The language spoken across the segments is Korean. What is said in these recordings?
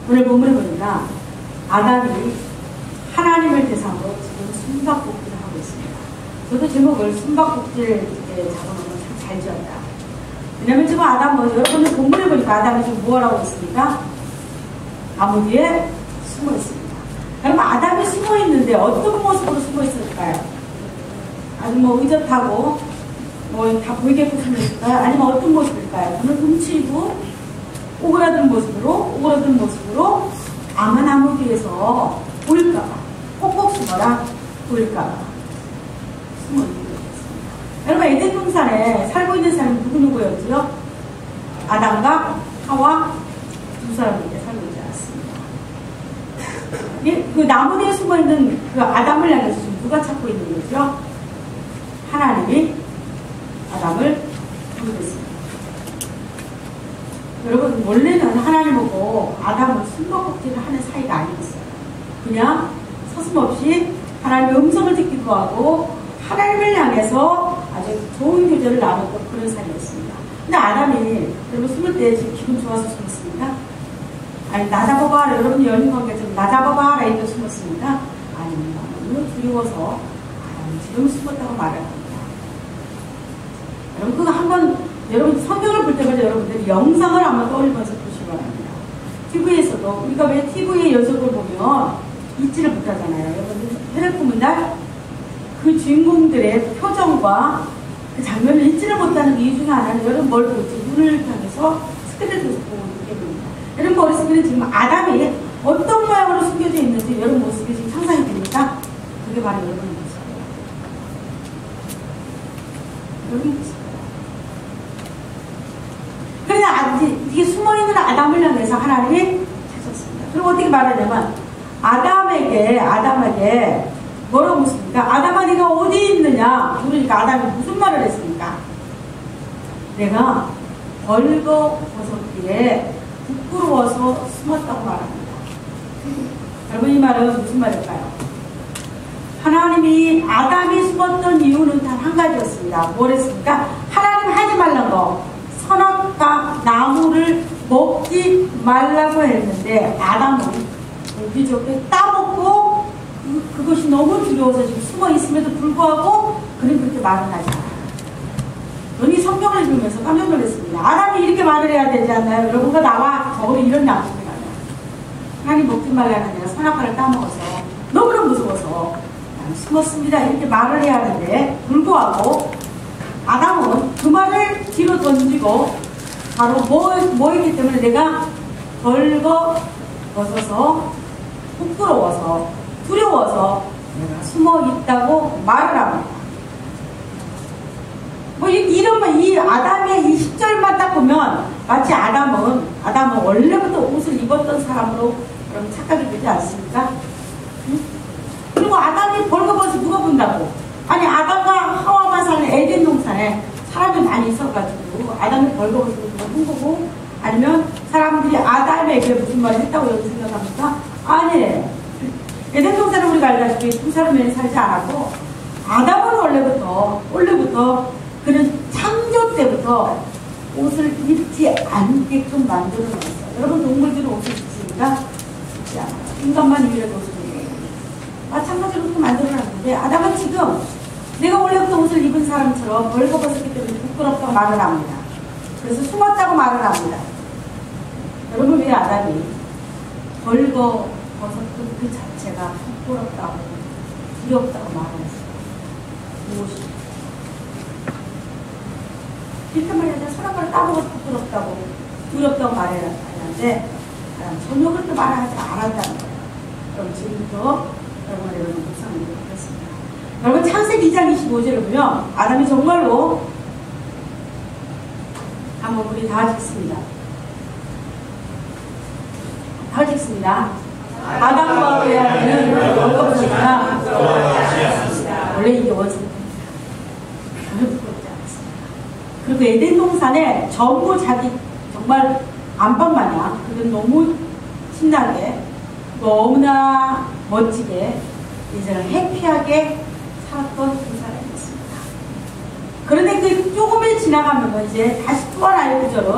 오늘 본문에 보니까 아담이 하나님을 대상으로 지금 숨바꼭질을 하고 있습니다. 저도 제목을 숨바꼭질 잡아놓으면 참 잘 지었다. 왜냐면 지금 아담은 여러분들 본문에 보니까 아담이 지금 뭘 하고 있습니까? 나무 뒤에 숨어 있습니다. 그러면 아담이 숨어 있는데 어떤 모습으로 숨어 있을까요? 아주 뭐 의젓하고 뭐 다 보이게끔 숨어 있을까요? 아니면 어떤 모습일까요? 저는 훔치고 오그라드는 모습으로 아마 나무 뒤에서 보일까봐, 꼭꼭 숨어라 보일까봐 숨어 있는 것이었습니다. 여러분, 에덴 동산에 살고 있는 사람이 누구였죠? 아담과 하와 두 사람에게 살고 있지 않습니다. 그 나무 뒤에 숨어 있는 그 아담을 향해서 지금 누가 찾고 있는 거죠? 하나님이 아담을 부르고 있습니다. 여러분, 원래는 하나님 보고 아담은 숨바꼭질을 하는 사이가 아니었어요. 그냥 서슴없이 하나님의 음성을 듣기도 하고 하나님을 향해서 아주 좋은 교제를 나눴던 그런 사이였습니다. 근데 아담이 여러분 숨을 때 지금 기분 좋아서 숨었습니까? 아니, 나 잡아봐라. 여러분 연인관계에서 나 잡아봐라 이렇게 숨었습니까? 아닙니다. 너무 두려워서 아담이 지금 숨었다고 말합니다. 여러분, 그거 한번 여러분 성경을 볼 때마다 여러분들이 영상을 한번 떠올리면서 보시기 바랍니다. TV에서도 우리가 왜 TV의 연속을 보면 잊지를 못하잖아요. 여러분들 헤르포문 날 그 주인공들의 표정과 그 장면을 잊지를 못하는 이유 중에 하나는 여러분 뭘 보지? 눈을 향해서 스크린을 보고 있게 됩니다. 여러분 머릿속에는 지금 아담이 어떤 모양으로 숨겨져 있는지 여러분 모습이 지금 상상이 됩니까? 그게 바로 여러분 모습이에요. 여러분 모습이에요. 그러니까 이게 숨어있는 아담을 향해서 하나님이 찾았습니다. 그리고 어떻게 말하냐면 아담에게 뭐라고 묻습니까? 아담아 네가 어디 있느냐? 그러니까 아담이 무슨 말을 했습니까? 내가 벌거벗은 뒤에 부끄러워서 숨었다고 말합니다. 여러분, 이 말은 무슨 말일까요? 하나님이 아담이 숨었던 이유는 단 한 가지였습니다. 뭘 했습니까? 하나님 하지 말란 거, 선악과 나무를 먹지 말라고 했는데 아담은 무기적으로 따먹고 그것이 너무 두려워서 지금 숨어 있음에도 불구하고 그는 그렇게 말은 하지 않아요. 저는 이 성경을 읽으면서 깜짝 놀랐습니다. 아담이 이렇게 말을 해야 되지 않나요? 여러분과 나와 적어도 이런 약속이 나요. 하나님 먹지 말라는 아니라 선악과를 따먹어서 너무나 무서워서 나는 숨었습니다. 이렇게 말을 해야 하는데 불구하고 아담은 그 말을 뒤로 던지고 바로 뭐이기 때문에 내가 벌거벗어서 부끄러워서 두려워서 내가 숨어 있다고 말을 합니다. 뭐 이 아담의 이 10절만 딱 보면 마치 아담은 원래부터 옷을 입었던 사람으로 그럼 착각이 되지 않습니까? 응? 그리고 아담이 벌거벗어서 누가 본다고? 아니, 아담과 하와만 사는 에덴 동산에 사람이 많이 있어가지고 아담이 벌거벗어서 누가 본 거고, 아니면 사람들이 아담에게 무슨 말을 했다고 여기 생각합니까? 아니에요. 에덴 동산은 우리가 알다시피 두 사람이 살지 않았고 아담은 원래부터 그는 창조 때부터 옷을 입지 않게끔 만들어 놨어요. 여러분, 동물들은 옷을 입습니까? 입지 않아요. 인간만 유일하게 옷을 입어요. 마찬가지로 그렇게 만들어 놨는데 아담은 지금 내가 원래부터 옷을 입은 사람처럼 벌거벗었기 때문에 부끄럽다고 말을 합니다. 그래서 숨었다고 말을 합니다. 여러분, 왜 아담이 벌거벗었던 그 자체가 부끄럽다고 두렵다고 말했어요? 무엇이? 이렇게 말하자 사람을 따먹어서 부끄럽다고 두렵다고 말했는데 전혀 그렇게 말하지 않았다는 거예요. 그럼 지금부터 여러분의 묵상을 하겠습니다. 여러분, 창세기 2장 25절을 보면 아담이 정말로 한번 우리 다 읽습니다. 다 읽습니다. 아담과 의하에는 벌거벗었으나 원래 이게 원수입니다. 전혀 부끄럽지 않았습니다. 그리고 에덴 동산에 전부 자기 정말 안방마냥 그는 너무 신나게 너무나 멋지게 인생을 해피하게 살았던 두 사람이었습니다. 그런데 그 조금이 지나가면 이제 다시 또 하나의 구절은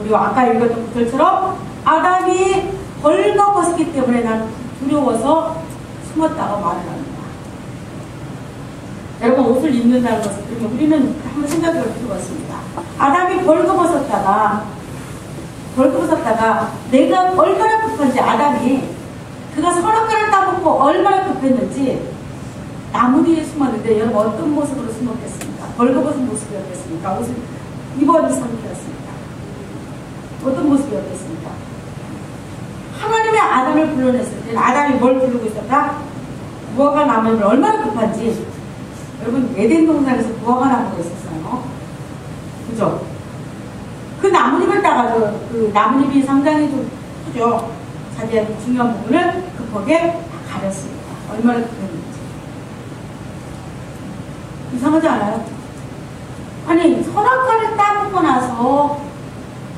우리가 아까 읽었던 구절처럼 아담이 벌거벗었기 때문에 나는 두려워서 숨었다고 말을 합니다. 여러분, 옷을 입는다는 것은 그러면 우리는 한번 생각해볼 필요가 있습니다. 아담이 벌거벗었다가 내가 얼마나 급한지, 아담이 그가 선악과를 따먹고 얼마나 급했는지 나무 뒤에 숨었는데 여러분 어떤 모습으로 숨었겠습니까? 벌거벗은 모습이었겠습니까? 옷을 입은 상태였습니까? 어떤 모습이었겠습니까? 하나님의 아담을 불러냈을 때는 아담이 뭘 부르고 있었다? 무화과 나무를 얼마나 급한지. 여러분, 에덴 동산에서 무화과 나무가 있었어요. 그죠? 그 나뭇잎을 따가지고, 그 나뭇잎이 상당히 좀 크죠? 자기의 중요한 부분을 급하게 가렸습니다. 얼마나 급했는지. 이상하지 않아요? 아니, 선악과를 따먹고 나서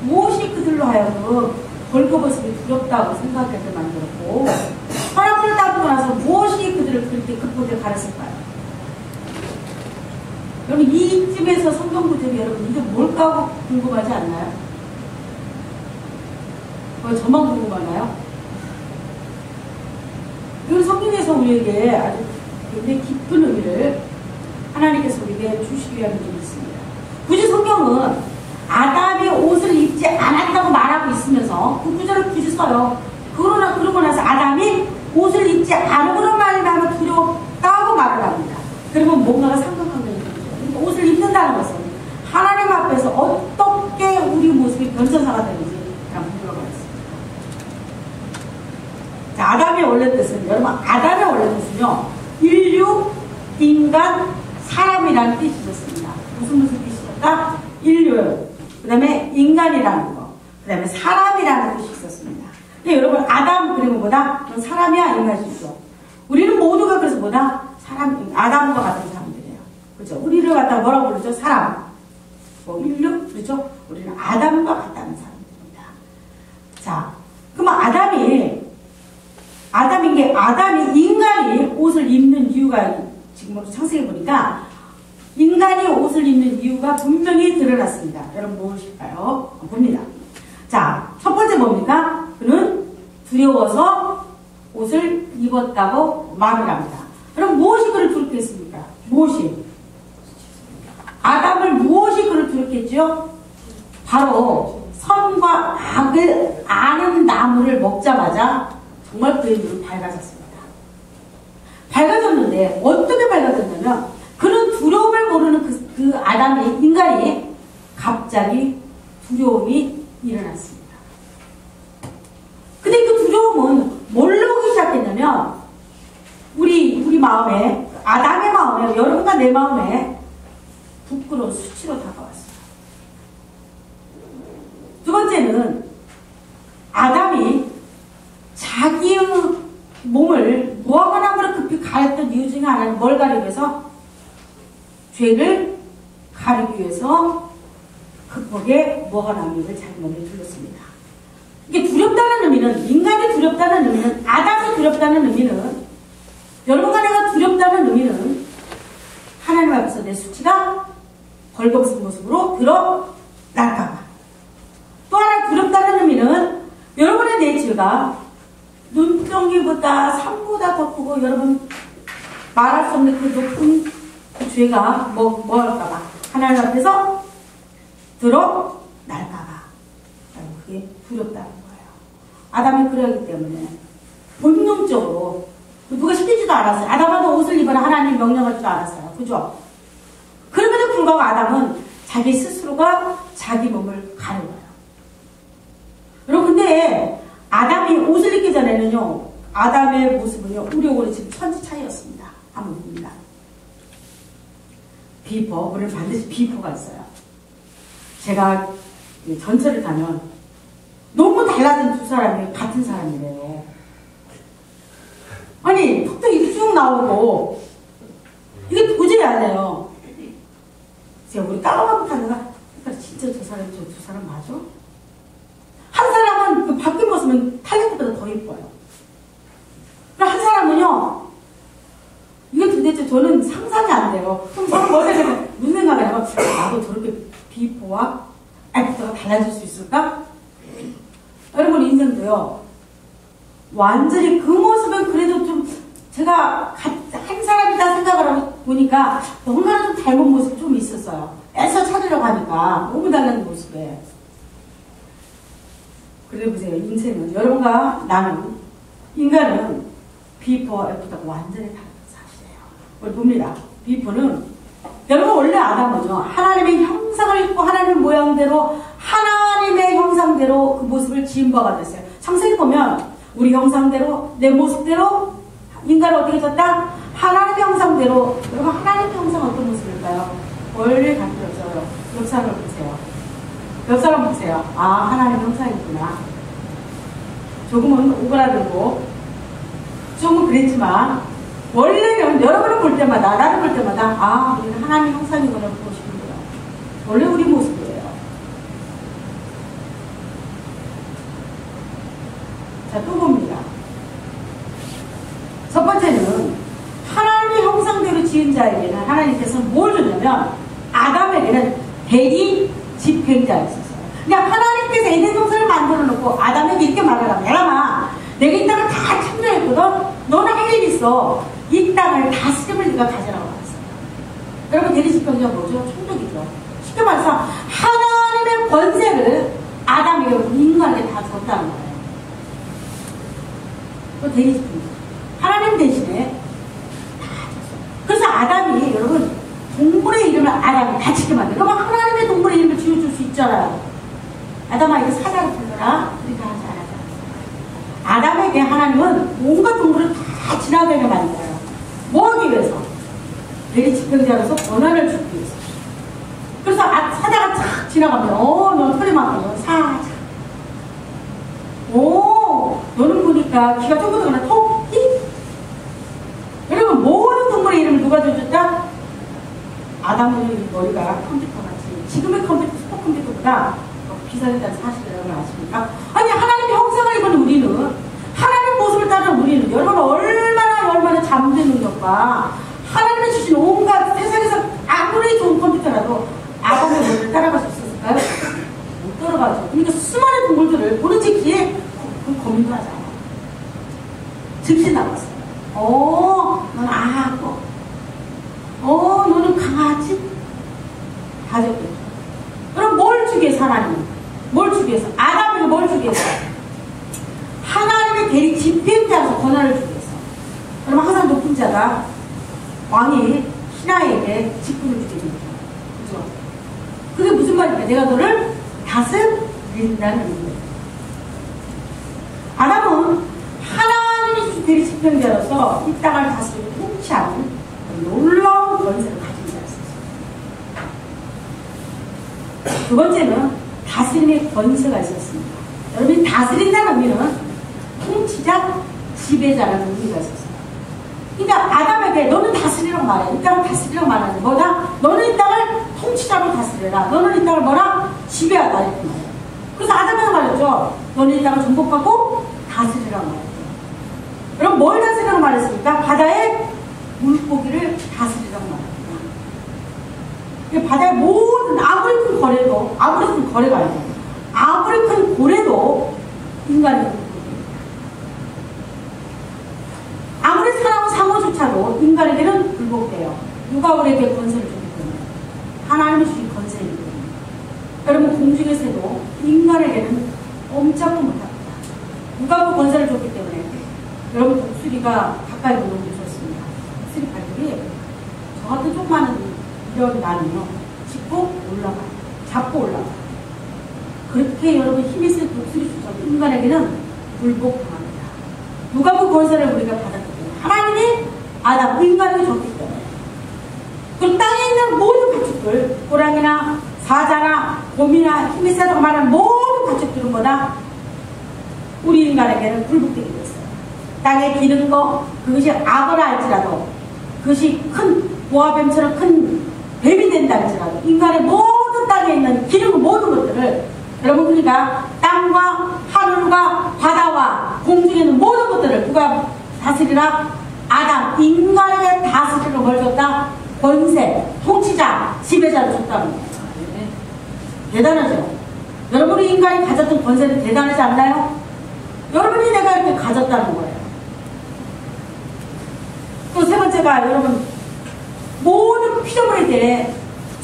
무엇이 그들로 하여금 벌거벗음이 두렵다고 생각하게 만들었고, 선악과를 따먹고 나서 무엇이 그들을 그렇게 급하게 가렸을까요? 여러분, 이쯤에서 성경 구절이 여러분 이게 뭘까 하고 궁금하지 않나요? 저만 궁금하나요? 이건 성경에서 우리에게 아주 굉장히 깊은 의미를 하나님께서 우리에게 주시기 위한 점이 있습니다. 굳이 성경은 아담이 옷을 입지 않았다고 말하고 있으면서 그 구절을 굳이 써요. 그러고 나서 아담이 옷을 입지 않으므로 말미암아 두렵다고 말을 합니다. 그러면 뭔가가 상극한 게 있는 거죠. 그러니까 옷을 입는다는 것은 하나님 앞에서 어떻게 우리 모습이 변천사가 되는지 한번 물어보겠습니다. 자, 아담의 원래 뜻은, 여러분, 아담의 원래 뜻은요, 인류, 인간, 사람이라는 뜻이 있었습니다. 무슨 뜻이 있었다? 인류, 그 다음에 인간이라는 거, 그 다음에 사람이라는 뜻이 있었습니다. 근데 여러분, 아담 그리고 뭐다? 사람이야, 인간이죠. 우리는 모두가 그래서 뭐다? 아담과 같은 사람들이에요. 그죠? 우리를 갖다가 뭐라고 부르죠? 사람. 뭐, 인류? 그렇죠? 우리는 아담과 같다는 사람들입니다. 자, 그럼 아담이 인간이 옷을 입는 이유가 지금 창세기 보니까 인간이 옷을 입는 이유가 분명히 드러났습니다. 여러분 무엇일까요? 봅니다. 자, 첫 번째 뭡니까? 그는 두려워서 옷을 입었다고 말을 합니다. 그럼 무엇이 그를 두렵게 했습니까? 무엇이? 아담을 무엇이 그를 두렵게 했죠? 바로 선과 악을 아는 나무를 먹자마자 정말 그의 눈은 밝아졌습니다. 밝아졌는데 어떻게 밝아졌냐면 그는 두려움을 모르는 그 아담이, 인간이 갑자기 두려움이 일어났습니다. 근데 그 두려움은 뭘로 오기 시작했냐면 우리 마음에, 아담의 마음에, 여러분과 내 마음에 부끄러운 수치로 다가왔어요. 두 번째는 아담이 자기의 몸을 무화과 나무로 급히 가렸던 이유 중에 하나는 뭘 가리기 위해서? 죄를 가리기 위해서 급하게 무화과 나무를 자기 몸에 둘렀습니다. 이게 두렵다는 의미는, 인간이 두렵다는 의미는, 아담이 두렵다는 의미는, 여러분과 내가 두렵다는 의미는 하나님 앞에서 내 수치가 벌거벗은 모습으로 드러날까봐. 또 하나 두렵다는 의미는 여러분의 내치가 눈덩이보다 산보다 더 크고 여러분 말할 수 없는 그 높은 그 죄가 뭐 할까봐, 하나님 앞에서 드러날까봐. 그게 두렵다는 거예요. 아담이 그러기 때문에 본능적으로 누가 시키지도 않았어요. 아담아도 옷을 입어라 하나님 명령하지도 않았어요. 그죠? 그럼에도 불구하고 아담은 자기 스스로가 자기 몸을 가려워요. 여러분, 근데 아담이 옷을 입기 전에는요, 아담의 모습은요, 우리하고는 지금 천지 차이였습니다. 한번 봅니다. 비포, 우리는 반드시 비포가 있어요. 제가 전철을 타면 너무 달라진 두 사람이 같은 사람이래요. 아니, 턱도 이렇게 쭉 나오고, 이게 도저히 안 돼요. 제가 우리 따라가고 타다가, 진짜 저 두 사람 맞아? 한 사람은 그 밖에 벗으면 탈색보다 더 예뻐요. 한 사람은요, 이게 도대체 저는 상상이 안 돼요. 그럼 저는 머리에 무슨 생각을 해요? 나도 저렇게 비포와 애프터가 달라질 수 있을까? 여러분 인생도요, 완전히 그 모습은 그래도 좀 제가 한 사람이다 생각을 하고 보니까 뭔가 좀 닮은 모습이 좀 있었어요. 애써 찾으려고 하니까 너무 다른 모습에. 그래 보세요. 인생은 여러분과 나는 인간은 비포 애프터가 완전히 다른 사실이에요. 우리 봅니다. 비포는 여러분 원래 아담은요 하나님의 형상을 입고 하나님의 모양대로 하나님의 형상대로 그 모습을 지은 바가 됐어요. 창세기 보면 우리 형상대로 내 모습대로 인간을 어떻게 졌다? 하나님의 형상대로. 여러분 하나님의 형상 어떤 모습일까요? 원래 같아졌어요. 옆 사람을 보세요. 옆 사람 보세요. 아 하나님의 형상이구나. 조금은 오그라들고 조금은 그랬지만 원래는 여러분을 볼 때마다 나를 볼 때마다 아 우리는 하나님의 형상이구나 보시는 거예요. 원래 우리 모습이에요. 자, 또 봅니다. 첫 번째는 하나님의 형상대로 지은 자에게는 하나님께서는 뭘 줬냐면 아담에게는 대리 집행자였었어요. 그러니까 하나님께서 에덴 동산을 만들어 놓고 아담에게 이렇게 말을 하면 내가 이 땅을 다 창조했거든. 너는 할 일 있어. 이 땅을 다스림을 네가 가져라고 말했어요. 여러분 대리 집행자가 뭐죠? 총독이죠. 쉽게 말해서 하나님의 권세를 아담에게 인간에게 다 줬다는 거예요. 또 대리 집행자. 하나님 대신에 다 줬어요. 그래서 아담이 여러분 동물의 이름을 아담이 다치게 만들어. 그러면 하나님의 동물의 이름을 지어줄 수 있잖아요. 아담아 이거 사자로 불러라. 그러니까 하지 않았잖아요. 아담에게 하나님은 온갖 동물을 다 지나가게 만들어요. 뭐 하기 위해서? 대리 집행자로서 권한을 주기 위해서. 그래서 사자가 쫙 지나가면 너 털이 많고 사자. 너는 보니까 귀가 쫑긋하거나 토끼? 여러분 모든 동물의 이름을 누가 줘줬다? 아담의 머리가 컴퓨터같이 지금의 컴퓨터 슈퍼컴퓨터보다 비싸졌다는 사실을 여러분 아십니까? 아니 하나님의 형상을 입은 우리는 하나님 모습을 따르는 우리는 여러분 얼마나 잠든 능력과 하나님의 주신 온갖 세상에서 아무리 좋은 컴퓨터라도 아담의 머리를 따라갈 수 있었을까요? 못 따라가죠. 그러니까 수많은 동물들을 보는 즉시에 고민도 하지 않아요. 즉시 나왔어요. 넌 악어. 너는 강아지? 다 적겠죠. 그럼 뭘 주기 위해서 하나님? 뭘 주기 위해서? 아담에게 뭘 주기 위해서? 하나님의 대리 집행자로서 권한을 주기 위해서. 그러면 항상 높은 자가 왕이 신하에게 직분을 주게 됩니다. 그죠? 그게 무슨 말입니까? 내가 너를 다스린다는 의미예요. 아담은 하나님의 대리 집행자로서 이 땅을 다스리고 통치하는 놀라운 권세를 가진 자였습니다. 두 번째는 다스림의 권세가 있었습니다. 여러분 다스린다는 의미는 통치자, 지배자라는 의미가 있었어요. 그러니까 아담에게 너는 다스리라고 말해. 이 땅을 다스리라고 말하는 거다. 너는 이 땅을 통치자로 다스려라. 너는 이 땅을 뭐라? 지배하다 이렇게 말해요. 그래서 아담에게 말했죠. 너는 이 땅을 정복하고 다스리라고 말했죠. 그럼 뭘 다스리라고 말했습니까? 바다의 물고기를 다스리라고 말합니다. 바다의 모든 아무리 큰 거래도 아무리 큰 거래가 아니고 아무리 큰 고래도 인간의 물고기입니다. 아무리 사나운 상어조차도 인간에게는 굴복돼요. 누가 우리에게 권세를 주기 때문에 하나님이 주신 권세이기 때문에. 여러분 공중에서도 인간에게는 꼼짝도 못합니다. 누가 그 권세를 줬기 때문에. 여러분 독수리가 가까이 오는 게 좋습니다. 독수리 발톱이 저 같은 조그마한 이력이 나면요 짚고 올라가요. 잡고 올라가요. 그렇게 여러분 힘이 센 독수리조차도 인간에게는 굴복합니다. 누가 그 권세를 우리가 받았기 때문에 하나님이 아담 인간에게 줬기 때문에. 그 땅에 있는 모든 가축들 호랑이나 사자나 곰이나 힘이 세다고 말하는 모든 가축들은 뭐다? 우리 인간에게는 굴복되게 됐어요. 땅에 기는 거 그것이 악어라 할지라도 그것이 큰 보아뱀처럼 큰 뱀이 된다 할지라도 인간의 모든 땅에 있는 기는 모든 것들을 여러분 우리가 땅과 하늘과 바다와 공중에 있는 모든 것들을 누가 다스리라? 아담 인간에게 다스리는 걸 줬다? 권세, 통치자, 지배자를 줬다는 거예요. 대단하죠? 여러분이 인간이 가졌던 권세는 대단하지 않나요? 여러분이 내가 이렇게 가졌다는 거예요. 또 세 번째가 여러분 모든 피조물에 대해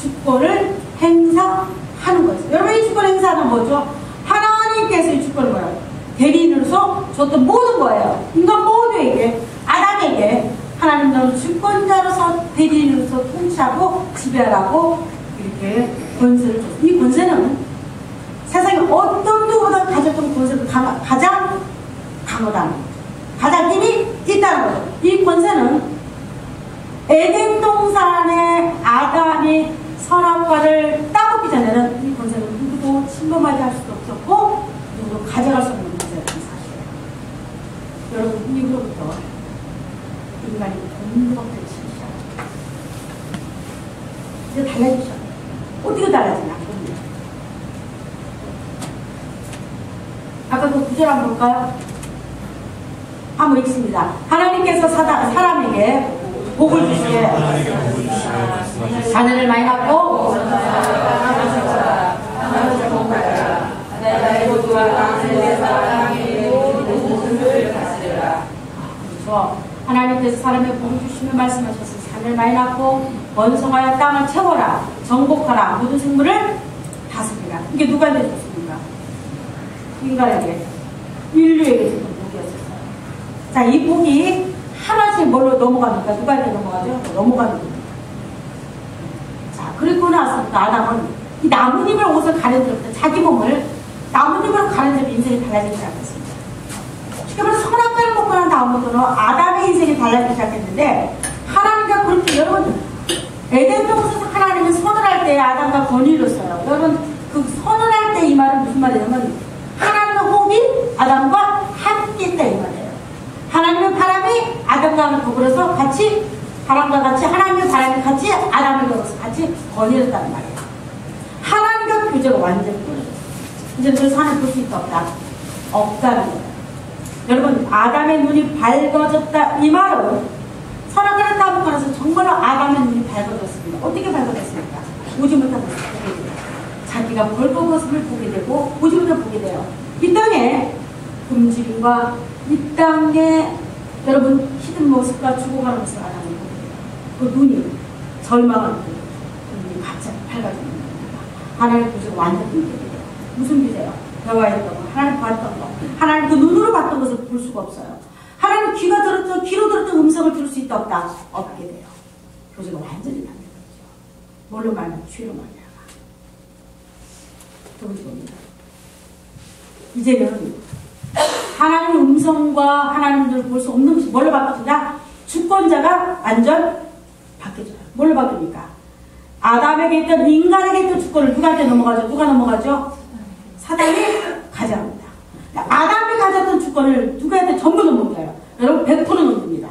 주권을 행사하는 거죠. 여러분 이 주권 행사는 뭐죠? 하나님께서 이 주권을 뭐예요? 대리인으로서 줬던 모든 거예요. 인간 모두에게, 아담에게 하나님은 주권자로서 대리인으로서 통치하고 지배하라고 이렇게 권세를 줬어요. 이 권세는 세상에 어떤 누구보다 가졌던 권세도 가장 강하다는 거죠. 가장 힘이 있다는 거죠. 이 권세는 에덴 동산의 아담이 선악과를 따먹기 전에는 이 권세는 누구도 침범하지 할 수도 없었고 누구도 가져갈 수 없는 권세라는 사실이에요. 여러분 이후로부터 인간이 동물법대로 치기 시작합니다. 이제 달라지죠. 어떻게 달라지냐? 아까 그 구절 한번 볼까요? 한번 읽습니다. 하나님께서 사람에게 복을 주시되 자녀를 많이 낳고 그렇죠. 하나님께서 사람에게 복을 주시며 말씀하셨어요. 자녀를 많이 낳고 번성하여 땅을 채워라, 정복하라, 모든 생물을 다스리라. 이게 누가 해줬습니까? 인간에게, 인류에게 주는 복이었어요. 자, 이 복이 하나씩 뭘로 넘어갑니까? 누구한테 넘어가죠? 넘어가는 겁니다. 자, 그리고 나서부터 아담은 이 나뭇잎을 옷을 가려들었다. 자기 몸을 나뭇잎으로 가려들면 인생이 달라지지 않았습니다. 쉽게 말해서 선악과를 먹고 난 다음부터는 아담의 인생이 달라지기 시작했는데 하나님과 그렇게 여러분 에덴 동산에서 하나님은 선을 할 때 아담과 권위를 써요. 여러분 그 선을 할 때 이 말은 무슨 말이냐면 하나님의 호흡이 아담과 함께 있다 이 말이에요. 하나님의 바람이 아담과 더불어서 같이 바람과 같이 하나님의 바람이 같이 아담을 더불어서 같이 권위했다는 말이에요. 하나님과 교제가 완전히 끊어졌어요. 이제 그 산을 볼 수 있다 없다는 거예요. 여러분 아담의 눈이 밝아졌다 이 말은 선악과를 따먹고 나서 정말로 아담의 눈이 밝아졌습니다. 어떻게 밝아졌습니까? 보지 못한 것을 보게 돼요. 자기가 벌거벗음을 보게 되고 보지 못한 보게 돼요. 이 땅에 굶주림과 이 땅에 여러분 희든 모습과 죽어가는 모습을 아담이 보게 돼요. 그 눈이 절망하는 눈이 갑자기 밝아지는 겁니다. 하나님의 교제가 완전히 끊게 돼요. 무슨 교제요? 여호와의 떡을 하나님 봤던 거, 하나님 그 눈으로 봤던 것을 볼 수가 없어요. 하나님 귀가 들었던 귀로 들었던 음성을 들을 수 있다 없다 없게 돼요. 교제가 완전히 다른 거죠. 뭘로 말하면 죄로 말이야. 두 번째 겁니다. 이제는 하나님의 음성과 하나님을 볼 수 없는 것이 뭘로 바뀌냐? 주권자가 완전 바뀌어져요. 뭘로 바뀝니까? 아담에게 있던 인간에게 있던 주권을 누구한테 넘어가죠? 누가 넘어가죠? 사단이 가져갑니다. 아담이 가졌던 주권을 누구한테 전부 넘겨요. 여러분 100% 넘깁니다.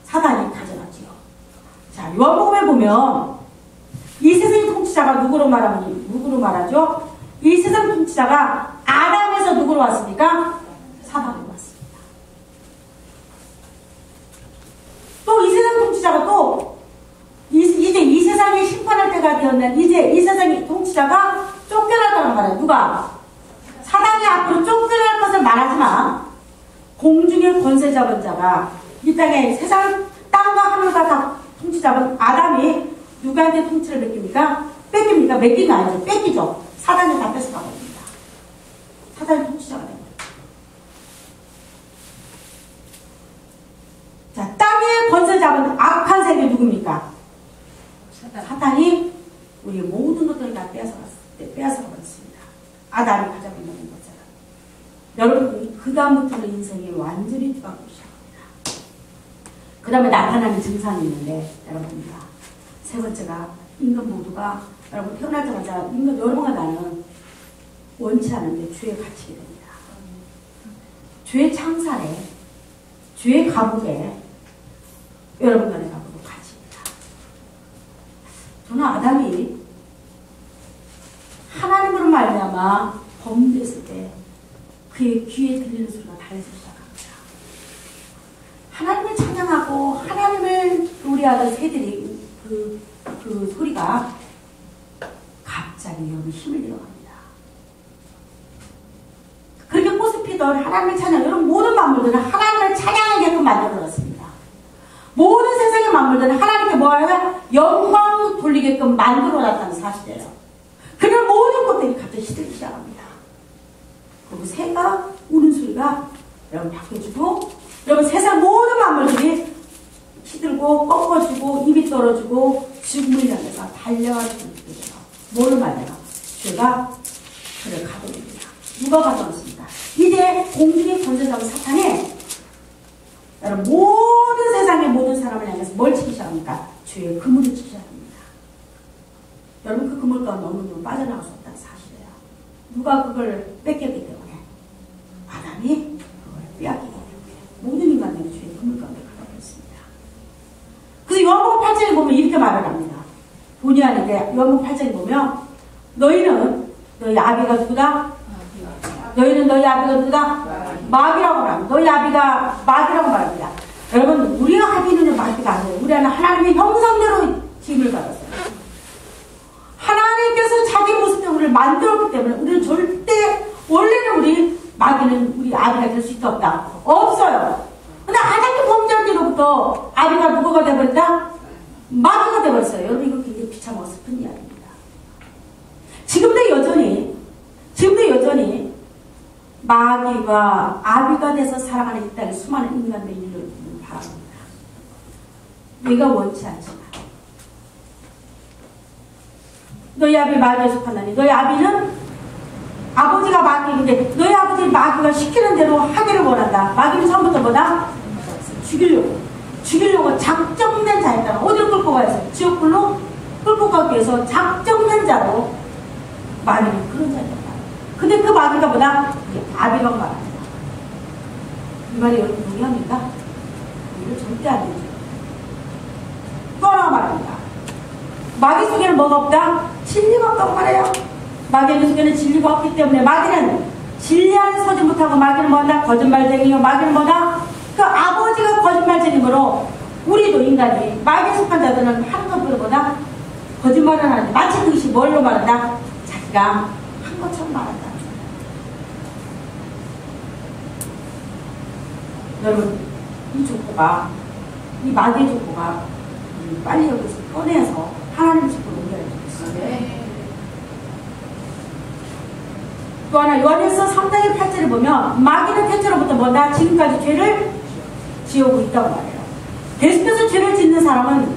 사단이 가져가지요. 자, 요한복음에 보면 이 세상의 통치자가 누구로 말하죠? 이 세상 통치자가 아담에서 누구로 왔습니까? 사단으로 왔습니다. 또 이 세상 통치자가 또 이제 이 세상에 심판할 때가 되었는 이제 이 세상의 통치자가 쫓겨났다는 말이에요. 누가? 사단이 앞으로 쫓겨날 것을 말하지만 공중의 권세 잡은 자가 이 땅에 세상 땅과 하늘과 다 통치 잡은 아담이 누구한테 통치를 맡깁니까? 뺏깁니까? 맡기는 아니죠. 뺏기죠. 사단이 다 뺏어가버립니다. 사단이 통치자가 됩니다. 자, 땅에 권세 잡은 악한 세계 누굽니까? 사단이 우리의 모든 것들을 다 빼앗아버렸습니다. 아담이 가져가 있는 것처럼. 여러분, 그 다음부터는 인생이 완전히 뒤바뀌기 시작합니다. 그 다음에 나타나는 증상이 있는데, 여러분입니다. 세 번째가 인간 모두가, 여러분 태어날 때마다 인간 여러분과 나는 원치 않은데 죄에 갇히게 됩니다. 죄의 창살에, 죄의 감옥에 여러분과 내가 모두 갇힙니다. 저는 아담이 하나님으로 말미암아 범죄했을 때 그의 귀에 들리는 소리가 달라지기 시작합니다. 하나님을 찬양하고 하나님을 노래하던 새들이 그 소리가 갑자기 여기 힘을 잃어갑니다. 그렇게 꽃을 피는 있던 하나님을 찬양, 여러분 모든 만물들은 하나님을 찬양하게끔 만들어놨습니다. 모든 세상의 만물들은 하나님께 뭐하냐? 영광 돌리게끔 만들어놨다는 사실이에요. 그런 모든 것들이 갑자기 시들기 시작합니다. 그리고 새가 우는 소리가 여러분 바뀌어주고, 여러분 세상 모든 만물들이 시들고 꺾어지고 입이 떨어지고 죽음을 향해서 달려가지고 있거든요. 뭐를 말해요? 죄가 그를 가둬둡니다. 누가 가둬놓습니다? 이제 공중의 권세자고 사탄이 여러분 모든 세상의 모든 사람을 향해서 뭘 치기 시작합니까? 죄의 그물을 치기 시작합니다. 여러분 그 그물 가운데 어느 놈은 빠져나갈 수 없다는 사실이에요. 누가 그걸 뺏겼기 때문에 아담이 그걸 빼앗기기 때문에 모든 인간들이 죄의 그물 가운데 가둬져 있습니다. 그래서 요한복음 8장에 보면 이렇게 말을 합니다. 본의 아니게 요한복음 8장에 보면 너희는 너희 아비가 누구다? 너희는 너희 아비가 누구다? 마귀라고 말합니다. 너희 아비가 마귀라고 말합니다. 여러분 우리가 아비는 마귀가 아니에요. 우리는 하나님의 형상대로 지음을 받았어요. 하나님께서 자기 모습대로 우리를 만들었기 때문에 우리는 절대 원래는 우리 마귀는 우리 아비가 될 수 있다 없다? 없어요. 근데 아담이 범죄한 뒤로부터 아비가 누구가 되어버렸다? 마귀가 되어버렸어요. 여러분 이거 굉장히 비참하고 슬픈 이야기입니다. 지금도 여전히 마귀가 아비가 돼서 살아가는 이 땅에 수많은 인간들의 일을 바랍니다. 내가 원치 않지만 너희 아비 마귀에 속한다니. 너희 아비는 아버지가 마귀인데 너희 아버지 마귀가 시키는 대로 하기를 원한다. 마귀는 처음부터 뭐다? 죽이려고 작정된 자였다. 어디로 끌고 가야죠? 지옥불로 끌고 가기 위해서 작정된 자로 마귀는 그런 자였다. 근데 그 마귀가 뭐다? 아비라고 말합니다. 이 말이 여러분 동의합니까? 이걸 절대 안 되죠. 또 하나 말합니다. 마귀 속에는 뭐가 없다? 진리가 없다고 말해요. 마귀 속에는 진리가 없기 때문에 마귀는 진리하는 서지 못하고 마귀는 뭐다? 거짓말쟁이요. 마귀는 뭐다? 그 아버지가 거짓말쟁이므로 우리도 인간이 마귀에 속한 자들은 하는 것보다 뭐다? 거짓말을 하는데 마치 그것이 뭘로 말한다? 자기가 한 것처럼 말한다. 여러분 이 족보가 이 마귀의 족보가 빨리 여기서 꺼내서 하나님 족보로 옮겨야 되겠어요. 또 하나 요한일서 3장의 8절을 보면 마귀는 태초로부터 뭐다? 지금까지 죄를 지어오고 있다고 말해요. 계속해서 죄를 짓는 사람은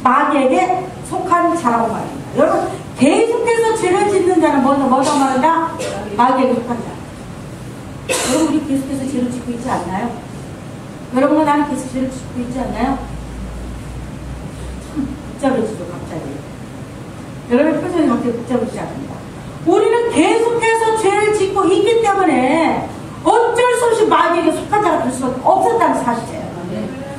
마귀에게 속한 자라고 말합니다. 여러분 계속해서 죄를 짓는 자는 뭐다 말한다? 마귀에게 속한 자. 여러분 우리 계속해서 죄를 짓고 있지 않나요? 여러분과 나는 계속 죄를 짓고 있지 않나요? 참 복잡해지죠 갑자기. 여러분 표정이 갑자기 복잡해지지 않습니다. 우리는 계속해서 죄를 짓고 있기 때문에 어쩔 수 없이 마귀에게 속한 자가 될 수밖에 없었다는 사실이에요.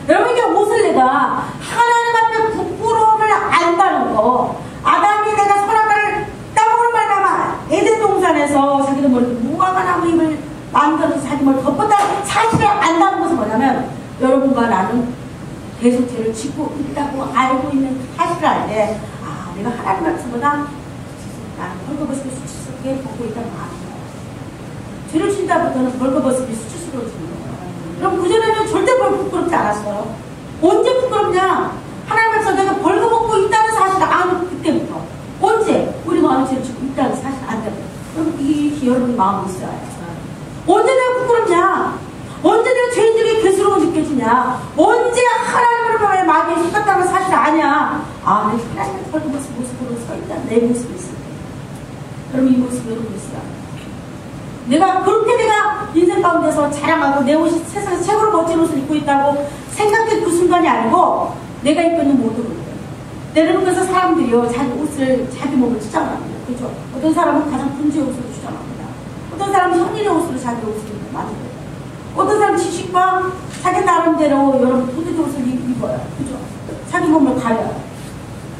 여러분에게 옷을 내가 하나님 앞에 부끄러움을 안다는 거, 아담이 내가 선악과를 따먹으로 말미암아 에덴 동산에서 자기도 모르게 무화과 나무 잎을 만들어서 자기 뭘 덮었다는 사실을 안다는 것은 뭐냐면 여러분과 나는 계속 죄를 짓고 있다고 알고 있는 사실을 알 때 아 내가 하나님 앞에서보다 나는 벌거벗음이 수치스럽게 보고 있다는 마음이에요. 죄를 짓다부터는 벌거벗음이 수치스러워지는 거예요. 그럼 그전에는 절대 부끄럽지 않았어요. 언제 부끄럽냐? 하나님 앞에서 내가 벌거벗고 있다는 사실을 아는 그때부터. 언제? 우리가 아는 죄를 짓고 있다는 사실을 안 되고. 여러분 이 여러분 마음이 있어야 해요. 언제 내가 부끄럽냐? 언제 내가 죄인들에게 괴스러워 느껴지냐? 언제 하나님으로 말해 마귀에 속았다는 사실을 아냐? 아, 내가 하나님의 벌거벗은 모습으로 서 있다. 내 모습이 있을 때. 여러분 이 모습이 여러분 있어요. 내가 그렇게 내가 인생 가운데서 자랑하고 내 옷이 세상에서 최고로 멋진 옷을 입고 있다고 생각된 그 순간이 아니고 내가 입고 있는 모든 옷들. 여러분 그래서 사람들이요 자기 옷을 자기 몸을 추장합니다. 그렇죠? 어떤 사람은 가장 분주의 옷으로 추장합니다. 어떤 사람은 현인의 옷으로 자기 옷을 만들어요. 어떤 사람은 지식과 자기 나름대로 여러분 도둑의 옷을 입어요. 그죠? 자기 몸을 가려요.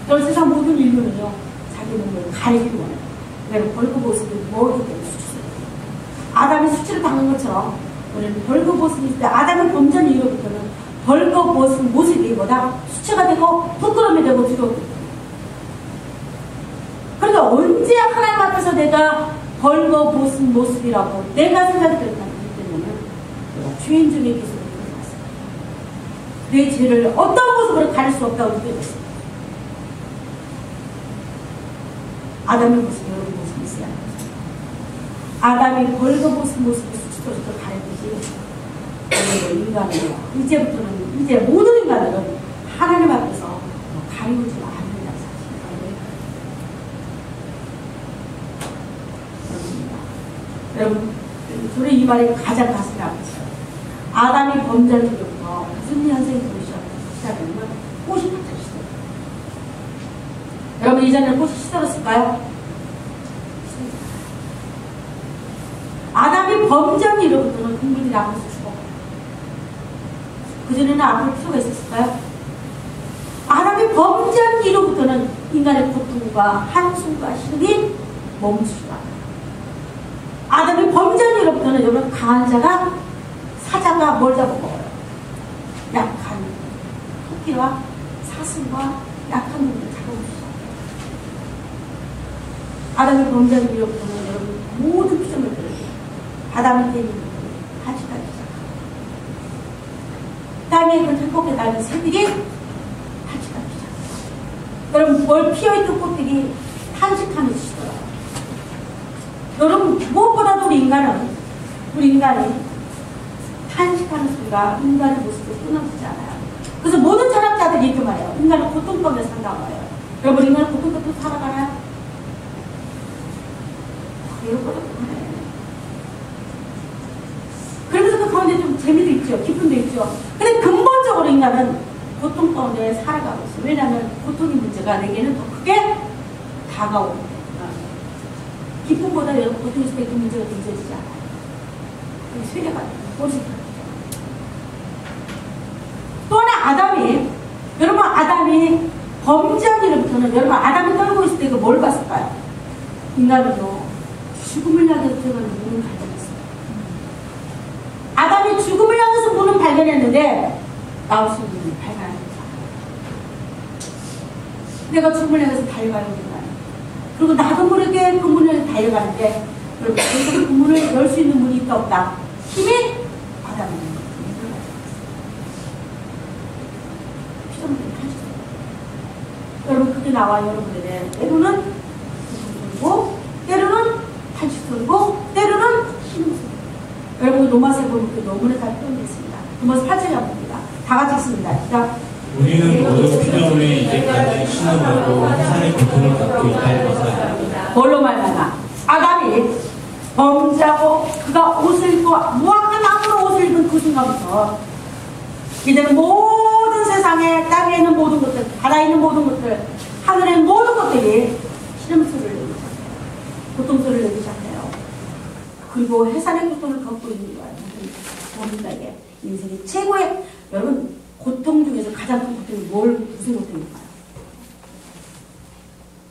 여러분 세상 모든 인류는요 자기 몸을 가리기를 원해요. 여러분 벌거벗음이 뭐기 때문에 수치스러워요. 아담이 수치를 당한 것처럼 우리는 벌거벗음이 있을 때 아담이 범죄한 이후로부터는 벌거벗은 모습이 뭐다? 수치가 되고 부끄러움이 되고 두려움이 되고. 그러니까 언제 하나님 앞에서 내가 벌거벗은 모습이라고 내가 생각이 들었다는 죄인 중에 계속 들어갔어요. 내 죄를 어떤 모습으로 가릴 수 없다고 느껴졌어요. 아담의 모습이 여러분 모습이 있어야 합니다. 아담이 벌거벗은 모습을 수치도록 가렸듯이 인간은 이제부터는 이제 모든 인간들은 하나님 앞에서 가리우지 않는다는 사실입니다. 여러분, 저는 이 말이 가장 가슴이 아팠어요. 아담이 범죄를 때부터 무슨 현상이 시작되면 꽃이 바짝 시들어요. 여러분, 이전에는 꽃이 시들었을까요? 아담이 범죄한 이로부터는 국민이 앞에서 죽어. 그전에는 아플 필요가 있었을까요? 아담이 범죄한 이로부터는 인간의 고통과 한숨과 힘이 멈추지가 않아요. 아담이 범죄한 이로부터는 여러분 강한 자가 사자가 뭘 잡아먹어요? 약한 토끼와 사슴과 약한 놈을 잡아먹으시죠. 아담이 범죄한 이로부터는 여러분 모든 피조물들을 아담이 때리는 같이 가기 시작합니다. 땅에 그 행복에 나는 새들이 같이 가기 시작합니다. 여러분 뭘 피어있던 꽃들이 탄식하면서 쉬더라고요. 여러분 무엇보다도 우리 인간이 탄식하는 소리가 인간의 모습을 끊어지지 않아요. 그래서 모든 철학자들이 이렇게 말해요. 인간은 고통 가운데 산다고 해요. 여러분 인간은 고통 가운데 살아가나요? 여러분 그러면서 그 가운데 좀 재미도 있죠. 기쁨도 있죠. 근데 근본적으로 인간은 고통 가운데 살아가고 있어요. 왜냐하면 고통의 문제가 내게는 더 크게 다가오기 때문에. 기쁨보다 여러분 고통의 수밖에 그 문제가 더 잊어지지 않아요. 세계가 꼬집혀요. 또 하나 아담이 범죄한 일부터는 여러분 아담이 떨고 있을 때 그 뭘 봤을까요? 인간은요 죽음을 향해서 들어가는 문을 발견했어요. 아담이 죽음을 향해서 문을 발견했는데 나올 수 있는 문을 발견하지 않아요. 내가 죽음을 향해서 달려가는 거예요. 그리고 나도 모르게 그 문을 달려가는데 여러분 그 문을 열 수 있는 문이 있다 없다. 힘이 아담이 있는 거예요. 피조물들이 탄식해요. 여러분 그게 나와 여러분들의 때로는 고통스럽고 때로는 탄식스럽고 때로는 힘스럽고 여러분 로마서에 보면 너무나 잘 표현됐습니다. 로마서 8장에 봅니다. 다 같이 읽습니다. 시작. 우리는 모두 피조물이 이제까지 신음하고 세상의 고통을 받고 있다는 것을 압니다. 뭘로 말하나? 아담이 범죄하고 그가 옷을 입고 무악한 나무로 옷을 입은 그 순간부터 이제는 모든 세상에 땅에 있는 모든 것들, 바다에 있는 모든 것들, 하늘에 있는 모든 것들이 신음소리를 내기 시작해요. 고통소리를 내기 시작해요. 그리고 해산의 고통을 겪고 있는 거예요. 우리에게 인생의 최고의 여러분 고통 중에서 가장 큰 고통이 무슨 고통일까요?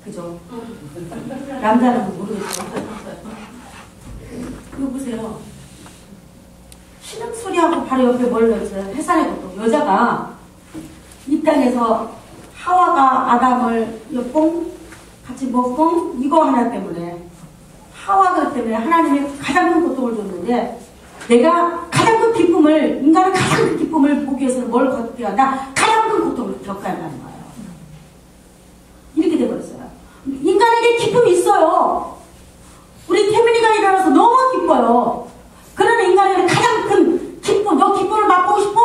그죠? 남자는 모르겠죠. 그거 보세요. 신음소리하고 바로 옆에 뭘 넣었어요? 해산의 고통. 여자가 이 땅에서 하와가 아담을 뽕 같이 먹고 이거 하나 때문에 하와가 때문에 하나님이 가장 큰 고통을 줬는데 내가 가장 큰 기쁨을 인간은 가장 큰 기쁨을 보기 위해서는 뭘 겪어야 한다? 가장 큰 고통을 겪어야 한다는 거예요. 이렇게 돼버렸어요. 인간에게 기쁨이 있어요. 우리 태민이가 일어나서 너무 기뻐요. 그러나 인간에게 가장 큰 기쁨, 너 기쁨을 맛보고 싶어?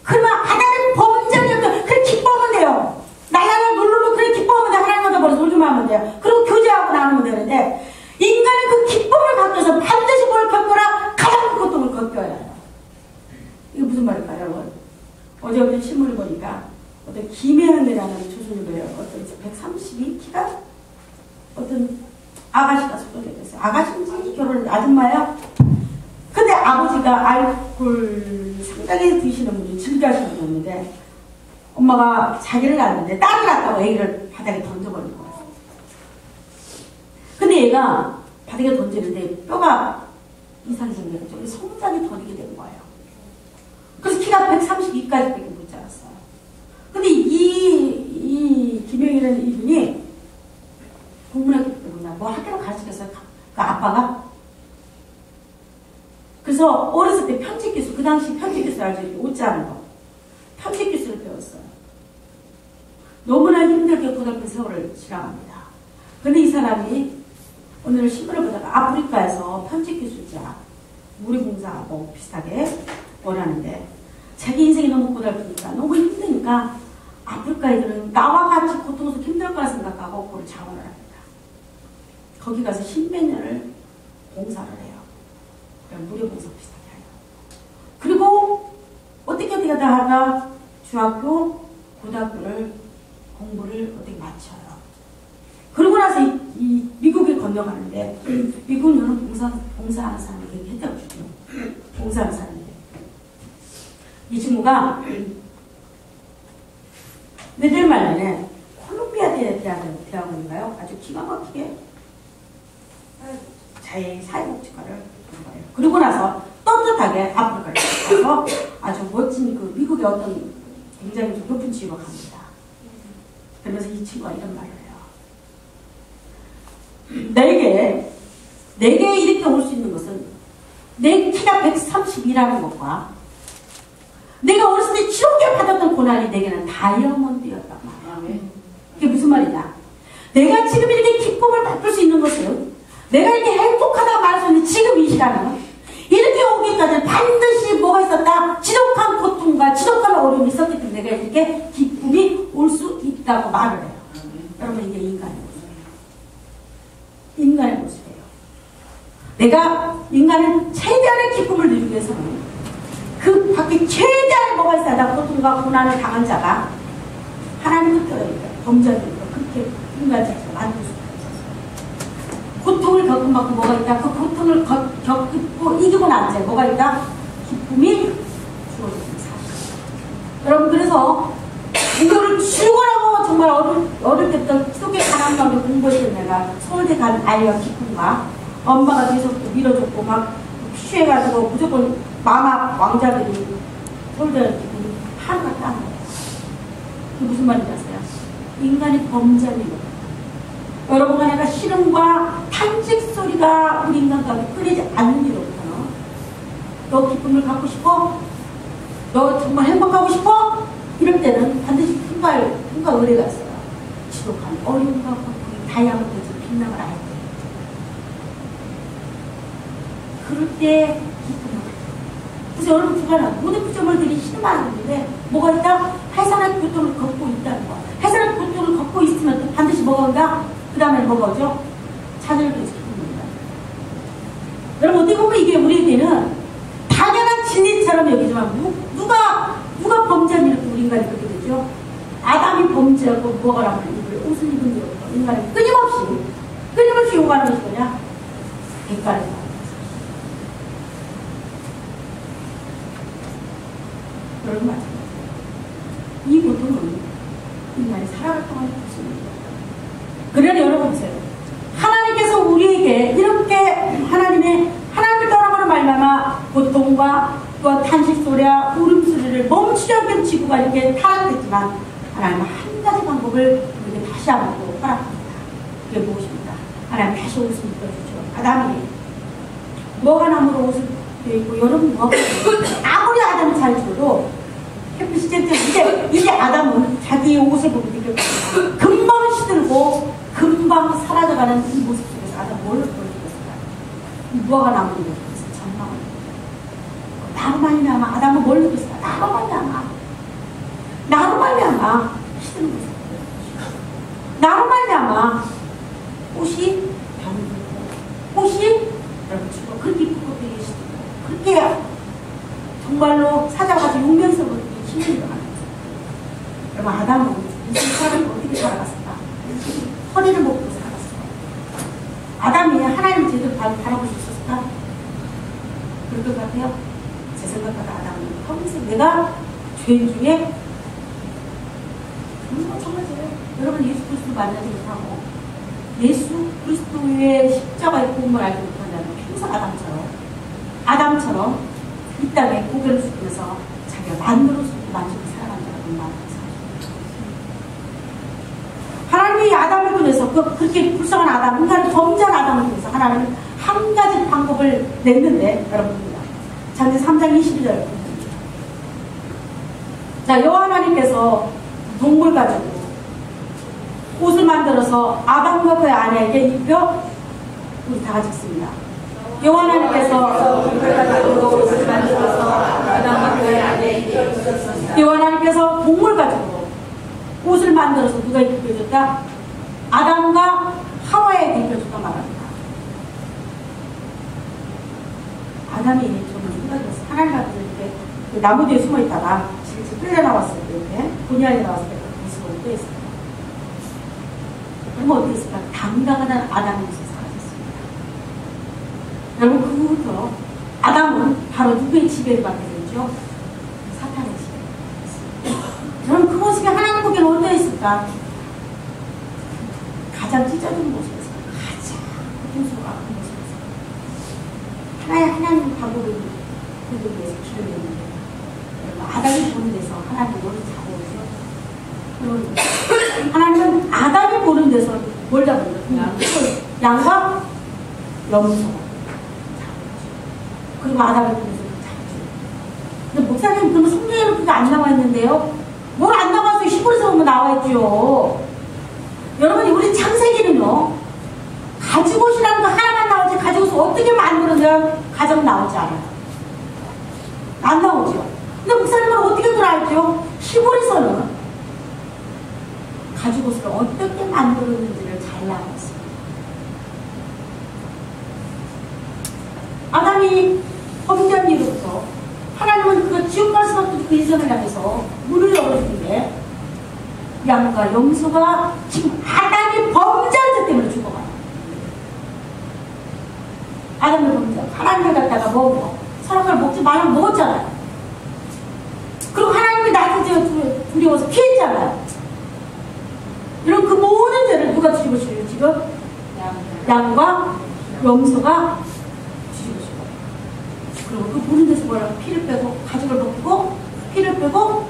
그러면 하나님 범죄를 그래 기뻐하면 돼요. 날라라 놀러로 그래 기뻐하면 돼. 하나님 얻어버려서 놀기만 하면 돼요. 그리고 교제하고 나누면 되는데 인간은 그 기쁨을 갖기 위해서 반드시 뭘 겪거나 가장 큰 고통을 겪어야 해요. 이게 무슨 말일까요, 여러분? 어제 어떤 신문을 보니까 어떤 김혜은이라는 조선일보예요. 어떤 132 키가 어떤 아가씨가 소개됐어요. 아가씨인지 결혼 아줌마예요. 근데 아버지가 알코올 상당히 드시는 분이 즐겨하시는 분이었는데 엄마가 자기를 낳았는데 딸을 낳았다고 애기를 바닥에 던져버린 거예요. 근데 얘가 바닥에 던지는데 뼈가 이상이 생겨서 성장이 더디게 된 거예요. 그래서 키가 132까지밖에 못 자랐어요. 근데 이 김영희라는 이분이 공문학교 때문에 뭐 학교를 가르치겠어요. 그 아빠가. 그래서 그래서 어렸을 때 편집 기술, 그 당시 편집 기술 알죠? 이렇게 옷 자는 거. 편집 기술을 배웠어요. 너무나 힘들게 고등학교 세월을 지나갑니다. 근데 이 사람이 오늘 신문을 보다가 아프리카에서 편집 기술자, 무리봉사 뭐 비슷하게 원하는데 자기 인생이 너무 고달프니까 너무 힘드니까 아프리카 애들은 나와 같이 고통스럽고 힘들 거라 생각하고 그걸 자원을 합니다. 거기 가서 십몇 년을 봉사를 해요. 그냥 무료봉사 비슷하게 해요. 그리고 어떻게 하다 중학교, 고등학교를 공부를 어떻게 마쳐요. 그러고 나서 이 미국에 건너가는데 미국은 봉사하는 사람에게 혜택을 주죠. 봉사하는 사람에게. 이 친구가 몇달 만에 콜롬비아 대학원인가요? 아주 기가 막히게 사회복지과를 한 거예요. 그리고 나서 떳떳하게 아프리카를 가서 아주 멋진 그 미국의 어떤 굉장히 높은 지위로 갑니다. 그러면서 이 친구가 이런 말을 해요. 내게 이렇게 올 수 있는 것은 내 키가 132라는 것과 내가 어렸을 때 지옥에 받았던 고난이 내게는 다이아몬드였단 말이야. 그게 무슨 말이냐? 내가 지금 이렇게 기쁨을 맛볼 수 있는 것은 내가 이렇게 행복하다고 말할 수 있는 지금 이 시간은 이렇게 오기까지는 반드시 뭐가 있었다? 지독한 고통과 지독한 어려움이 있었기 때문에 내가 이렇게 기쁨이 올 수 있다고 말을 해요. 여러분 이게 인간의 모습이에요. 인간의 모습이에요. 내가 인간은 최대한의 기쁨을 누리기 위해서는 그 밖에 최대한의 뭐가 있어야 다 고통과 고난을 당한 자가 하나님을 떠야 돼요. 범죄자들과 그렇게 인간 자체가 만들 수가 있었어요. 고통을 겪은 만큼 뭐가 있다? 그 고통을 겪고 이기고 난 뒤에 뭐가 있다? 기쁨이 주어지는 사실. 여러분 그래서 이거를 죽어라고 정말 어릴 때부터 기독교 가난 가운데 공부했던 내가 서울대 간 아이와 기쁨과 엄마가 뒤에서부터 밀어줬고 막 취해가지고 무조건 마마 왕자들이 서울대 하루가 딴 거예요. 그게 무슨 말인지 아세요? 인간이 범죄하는 거예요. 여러분 하나가 신음과 탄식 소리가 우리 인간 가운데 끊이지 않는 일로부터는 너 기쁨을 갖고 싶어? 너 정말 행복하고 싶어? 이럴 때는 반드시 품과 의뢰가 있어요. 지독한 어려움과 고통이 다이아몬드처럼 빛나을 알아야 돼요. 그럴 때 기쁨을 갖고. 그래서 여러분 주변에 모든 구조물들이 신음하는데 뭐가 있다? 해산의 고통을 걷고 있다는 거. 해산의 고통을 걷고 있으면 또 반드시 뭐가 온다? 그 다음에 뭐가 오죠? 자녀를 위해서 기쁩니다. 여러분 어떻게 보면 이게 우리에게는 당연한 진리처럼 여기지만 누가 범죄한 일을 우리 인간이 그렇게 되죠? 아담이 범죄하고 뭐가 나면 옷을 입은 뒤로부터 인간이 끊임없이 요구하는 것이 뭐냐? 대가를 받는 거죠. 여러분 마찬가지예요. 이 고통은 인간이 살아갈 동안 없습니다. 그러니 여러분 보세요. 하나님께서 우리에게 이렇게 하나님을 떠나보는 말마마 고통과 또 탄식 소리와 울음소리를 멈추려는 지구가 이렇게 타락했지만 하나님은 한 가지 방법을 우리에게 다시 한번 또 허락합니다. 그게 무엇입니까? 하나님 다시 옷을 입혀주죠. 아담이 뭐가 나무로 옷을 입고 여러분 뭐가 아무리 아담이 잘 줘도 햇빛이 쬐쬐 이제 아담은 자기의 옷을 보고 느꼈습니다. 금방 시들고 금방 사라져가는 이 모습 속에서 아담 뭘 보여주겠을까요? 무화과 나무를 느꼈어요. 전망을. 나로 말미암아 아담은 뭘 느꼈을까? 나로 말미암아 시드는 모습. 나로 말미암아 꽃이 병들고 꽃이 여러분 죽어 그렇게 이쁘고 되게 시들고 그렇게 정말로 사자가서 용면서부터 힘이 일어나는 거죠. 여러분 아담은 이 세상을 어떻게 살아갔을까? 허리를 못 펴고 살아갔을까? 아담이 하나님을 제대로 바라볼 수 있었을까? 그럴 것 같아요. 제 생각보다 아담은 평생 내가 죄인 중에 정말 여러분 예수 그리스도 만나지 못하고 예수 그리스도의 십자가의 복음을 알지 못한다면 평생 아담처럼 이 땅에 고개를 숙이면서 자기가 만들어 주고 만지고 살아간 자라는 말을 사실 하나님이 아담을 통해서 그렇게 불쌍한 아담, 인간을 범죄한 아담을 통해서 하나님은 한 가지 방법을 냈는데 여러분 창세기 3장 22절. 자, 여호와 하나님께서 동물 가지고 옷을 만들어서 아담과 그의 아내에게 입혀 우리 다 같이 읽습니다. 여호와 하나님께서 동물 가지고 옷을 만들어서 아담과 그의 아내에게 입혔습니다. 여호와 하나님께서 동물 가지고 옷을 만들어서 누가 입혀줬다? 아담과 하와에게 입혀줬다 말합니다. 아담이 좀 생각했어. 하나님 앞에서 이렇게 그 나무 뒤에 숨어 있다가 질질 끌려 나왔을 때, 이렇게 본의 아니게 나왔을 때 그 모습을 어떻게 했을까? 그러면 어떻게 했을까? 당당한 아담의 모습이 사라졌습니다. 여러분, 그 후부터 아담은 바로 누구의 지배를 받게 되죠? 사탄의 지배를 받게 됐습니다. 여러분, 그 모습이 하나님 보기에는 어떠했을까? 가장 찢어진 모습에서 가장 고통스러운 모습에서 하나님 방법을 그들을 위해서 길을 내는데 아담이 보는 데서 하나님 머리 잡아오죠. 하나님은 아담이 보는 데서 뭘 잡아오죠? 양과 염소. 그리고 아담이 보는 데서 잡아오죠. 근데 목사님, 그러면 성경에는 그게 안 나와 있는데요? 뭘 안 나와서 히브리서 보면 나와 있죠. 여러분, 우리 창세기는요, 가지고시라는 거 하나만 나오지, 가지고서 어떻게 만드는가 가정 나오지 않아요. 안 나오죠. 근데 목사님은 어떻게 알죠? 히브리서는 가지고서를 어떻게 만들었는지를 잘 나와 있습니다. 아담이 범죄한 이후부터 하나님은 그 지옥 갈 수밖에 없는 그 인생을 향해서 문을 열어주는데 양과 염소가 지금 아담이 범죄한 것 때문에 죽어가요. 아담이 범죄하고 하나님을 갖다가 먹고 사람을 먹지 말라고 먹었잖아요. 그리고 하나님이 나한테 두려워서 피했잖아요. 이런 그 모든 죄를 누가 뒤집어 씌워요 지금? 양과 염소가 뒤집어 씌워요. 그리고 그 보는 데서 뭐라고? 피를 빼고 가죽을 벗기고 피를 빼고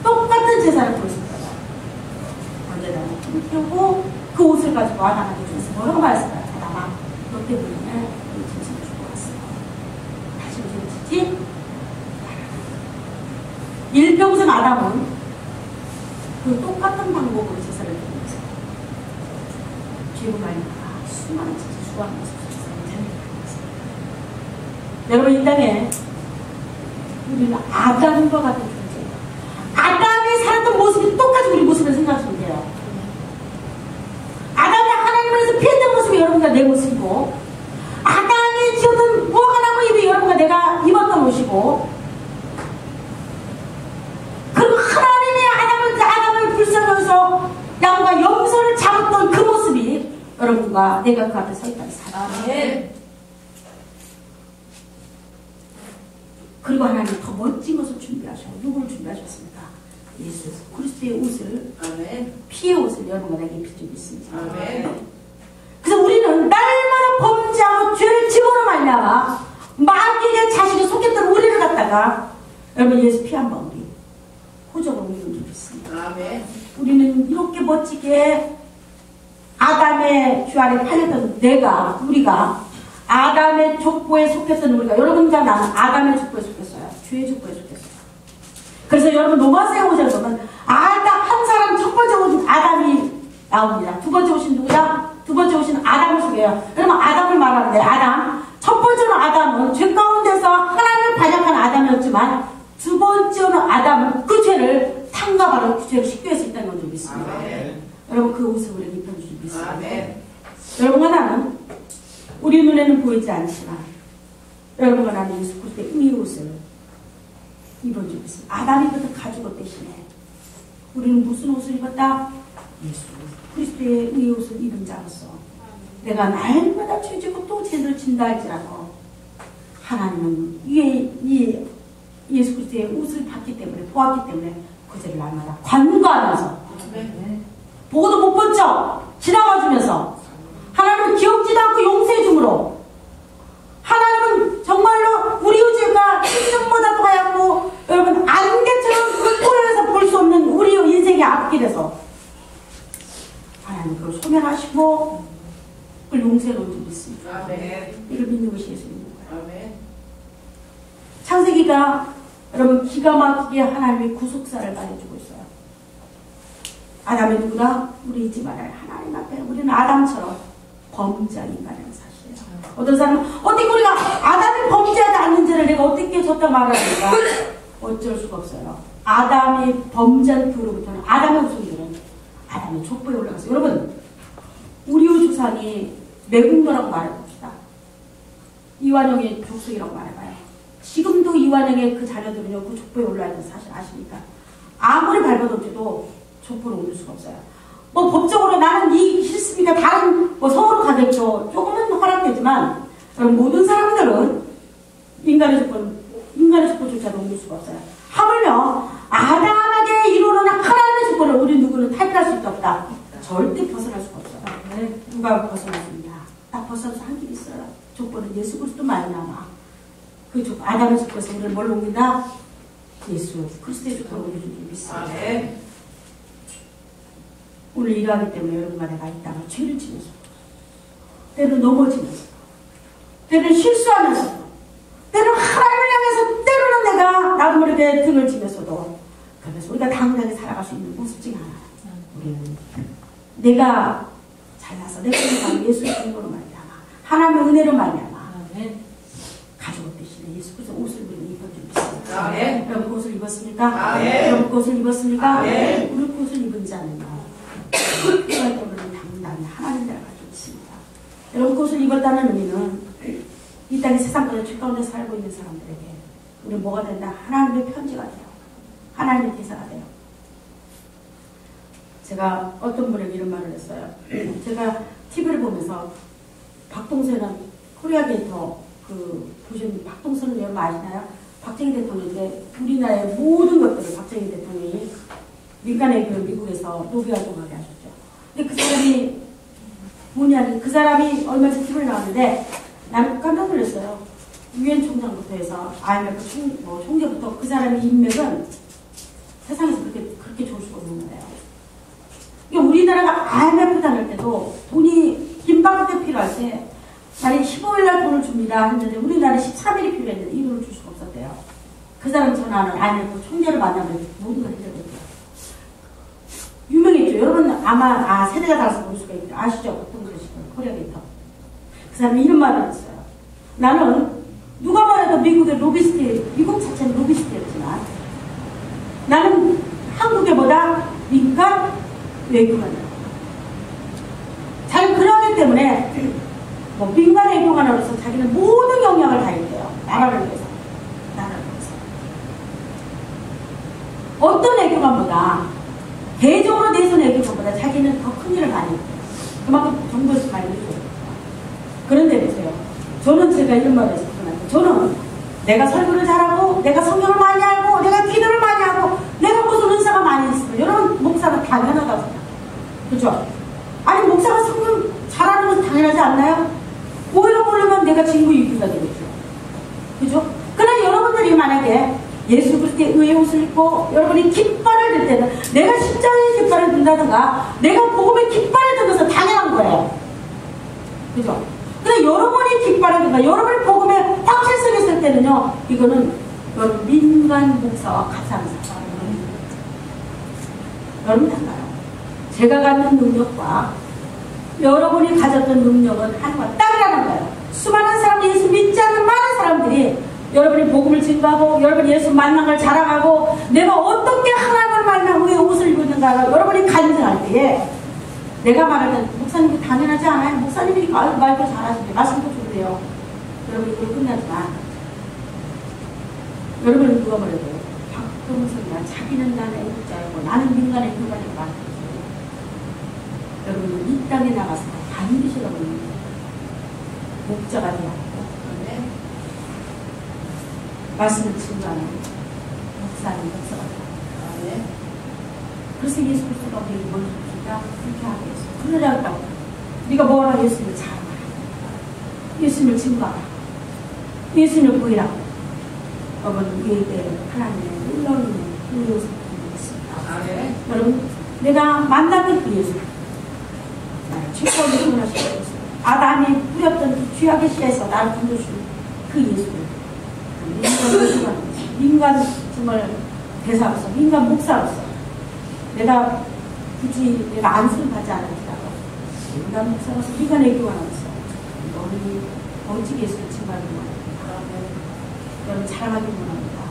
똑같은 제사를 보였습니다. 언제나 피를 빼고 그 옷을 가지고 아담한테 줘서 뭐라고 말했을까요? 아담아, 너 때문에 이 짐승을 주고 왔어. 다시 오지 짓지? 일평생 아담은 그 똑같은 방법으로 제사를 드리면서 죄로 말미암아 수많은 짓을 수고하면서 제사를 드립니다. 여러분, 이 땅에 우리는 아담과 같은 존재예요. 아담이 살았던 모습이 똑같이 우리 모습을 생각하시면 돼요. 아담이 하나님을 피했던 모습이 여러분과 내 모습이고, 아담이 지었던 무화과 나무 잎이 여러분과 내가 입었던 옷이고, 그리고 하나님이 아담을 불쌍해서 양과 염소를 잡았던 그 모습이 여러분과 내가 그 앞에 서 있다는 사실이에요. 그리고 하나님 더 멋진 것을 준비하셔. 누구를 준비하셨습니까? 예수 그리스도의 옷을, 피의 옷을 여러분과 내게 입혀주고 있습니다. 그래서 우리는 날마다 범죄하고 죄를 지으로 말미암아 마귀의 자식이 속였던 우리를 갖다가 여러분 예수 피 한 방울이 호적으로 입혀주고 있습니다. 우리는 이렇게 멋지게 아담의 주 아래 팔렸던 우리가 아담의 족보에 속했던 우리가, 여러분과 나는 아담의 족보에 속했어요. 죄의 족보에 속했어요. 그래서 여러분 로마서에 오셔서 아담 한 사람 첫 번째 오신 아담이 나옵니다. 두 번째 오신 누구야? 두 번째 오신 아담을 속여요. 여러분 아담을 말하는데 아담, 첫 번째는 아담은 죄 가운데서 하나님을 반역한 아담이었지만 두 번째는 아담은 그 죄를 탕감하러 그 죄를 씻겨낼 수 있다는 걸 좀 믿습니다. 여러분 그 옷을 우리에게 입혀주시고 믿습니다. 여러분과 나는 우리 눈에는 보이지 않지만 여러분과 나는 예수 그리스도의 이 옷을 입어주고 있습니다. 아담이 입었던 가죽 대신에 우리는 무슨 옷을 입었다? 예수 그리스도의 이 옷을 입은 자로서 내가 날마다 죄지고 또 죄를 진다 할지라도 하나님은 이 예수 그리스도의 옷을 받기 때문에, 보았기 때문에 그 죄를 날마다 관과하면서 보고도 못 본 척 지나가주면서 하나님은 기억지도 않고 용서해 주므로 하나님은 정말로 우리 죄가 신중보다도 하얗고 여러분 안개처럼 토요에서 볼 수 없는 우리 인생의 앞길에서 하나님 그걸 소멸하시고 그걸 용서해 놓은 줄이 있습니다. 이걸 믿는 것이 예수님인 거예요. 여기가 여러분 기가 막히게 하나님의 구속사를 말해주고 있어요. 아담이 누구다? 우리 잊지 말아요. 하나님 앞에 우리는 아담처럼 범죄한 인간이라는 사실이에요. 어떤 사람은 어떻게 우리가 아담이 범죄하지 않는 죄를 내가 어떻게 졌다 말합니까? 어쩔 수가 없어요. 아담이 범죄한 그로부터는 아담의 후손들은 아담의 족보에 올라갔어요. 여러분 우리 조상이 매국노라고 말해봅시다. 이완영의 족속이라고 말해봐요. 지금도 이완영의 그 자녀들은요 그 족보에 올라있는 사실 아십니까? 아무리 밟아놓고도 족보를 옮길 수가 없어요. 뭐 법적으로 나는 이 싫습니까? 다른 뭐 서울로 가겠죠. 조금은 허락되지만 모든 사람들은 인간의 족보조차도 옮길 수가 없어요. 하물며 아담에게 이루는 하나님의 족보를 우리 누구는 탈피할 수 없다. 절대 벗어날 수가 없어요. 네, 누가 벗어났습니다. 딱 벗어나서 한 길이 있어요. 족보는 예수 그리스도만이 남아. 그 족보, 아담의 족보에서 우리를 뭘 옮긴다? 예수 그리스도의 족보를 옮기는 게 있어요. 네. 오늘 일하기 때문에 여러분과 내가 있다가 죄를 지면서 때는 넘어지면서 때는 실수하면서 때는 하나님을 향해서 때로는 내가 나도 모르게 등을 지면서도 그래서 우리가 당당하게 살아갈 수 있는 모습 중에 하나예요. 우리는 내가 잘나서 내 생각하는 예수의 증거로 말미암아 하나님의 은혜로 말미암아 가족 대신에 예수 그리스도 옷을 입은 줄 믿습니다. 여러분 그 옷을 입었습니까? 여러분 그 옷을 입었습니까? 우리 그 옷을 입은 자는요 그걸 때문에 당당히 하나님을 가지고 있습니다. 여러분 그 옷을 입었다는 의미는 이 땅의 세상 가운데 죄 가운데 살고 있는 사람들에게 우리 뭐가 된다? 하나님의 편지가 돼요. 하나님의 대사가 돼요. 제가 어떤 분에게 이런 말을 했어요. 제가 TV를 보면서 박동선은 코리아 게이터 보시는 박동선은 여러분 아시나요? 박정희 대통령인데 우리나라의 모든 것들을 박정희 대통령이 민간의 미국에서 로비 활동하게 하셨죠. 근데 그 사람이 뭐냐, 그 사람이 얼마 전에 TV에 나왔는데 나는 깜짝 놀랐어요. 유엔 총장부터 해서 IMF 총재부터 그 사람의 인맥은 세상에서 그렇게 좋을 수가 없는 거예요. 그러니까 우리나라가 IMF 다닐 때도 돈이 김박을 때 필요할 때 만약 15일날 돈을 줍니다 했는데 우리나라에 13일이 필요했는데 이 돈을 줄 수가 없었대요. 그 사람 전화는 IMF 총재를 만나면 모든 걸 해결했대요. 유명했죠. 여러분 아마 세대가 달라서 볼 수가 있죠. 아시죠? 보통 그러시고 코리아 게이터. 그 사람이 이런 말을 했어요. 나는 누가 말해도 미국의 로비스트, 미국 자체는 로비스트였지만 나는 한국에보다 민간 외교관이야. 잘 그러기 때문에 뭐 민간 외교관으로서 자기는 모든 역량을 다했대요. 나라를 위해서. 나라를 위해서. 어떤 외교관보다 대적으로 내선 외교관보다 자기는 더 큰 일을 많이 했대요. 그만큼 정부에서 많이 해줘요. 그런데 보세요. 저는 제가 이런 말을 했어요. 저는 내가 설교를 잘하고 내가 성경을 많이 알고 내가 기도를 많이 하고 내가 무슨 은사가 많이 있어요. 여러분 목사가 당연하다고 생각해요. 그죠? 아니 목사가 성경 잘하는 것은 당연하지 않나요? 오히려 모르면 내가 진구유기가 되겠죠. 그죠? 그러나 여러분들이 만약에 예수 그리스도의 의의 옷을 입고 여러분이 깃발을 들 때는 내가 십자가의 깃발을 든다든가 내가 복음의 깃발을 든 것은 당연한 거예요. 그죠? 근데 여러분이 깃발을 든가 여러분이 복음에 확 실성했을 때는요 이거는 여러분 민간 목사와 같이 하는 사람이에요. 여러분 달라요. 제가 갖는 능력과 여러분이 가졌던 능력은 하늘과 땅이라는 거예요. 수많은 사람들이 예수 믿지 않는 많은 사람들이 여러분이 복음을 증거하고 여러분이 예수 만난 걸 자랑하고 내가 어떻게 하나님을 만나 후에 옷을 입었는가 여러분이 간증할 때에 내가 말할 때 목사님이 당연하지 않아요. 목사님이 말도 잘하시는데 말씀도 좋대요. 여러분이 그걸 끝나지만 여러분은 누가 말해도 박동선이가 자기는 나는 애국자이고 나는 민간의 교관이고 말했어요. 여러분은 이 땅에 나가서 반드시 여러분은 목자가 되어야 하고 말씀을 증거하는 목사님, 목사가 되어야 하고 그래서 예수 그리스도가 우리에게 뭘 줍니까? 그렇게 하게 했어요. 그러라고 네가 뭐라 예수님을 잘 말하라. 예수님을 증거하라. 예수님을 보이라. 여러분 우리에게 하나님의 놀라운 의로우심을 있습니다. 여러분 내가 만났던 그 예수 최고의 구원하시고 아담이 뿌렸던 그 죄악의 씨에서 나를 건져준 그 예수를 민간 정말 대사로서, 민간 목사로서 내가 굳이 내가 안수받지 않았더라도 민간 목사로서 민간의 교환으로서 너희 멋지게 예수를 증거하는 바람에 여러분 자랑하기 원합니다.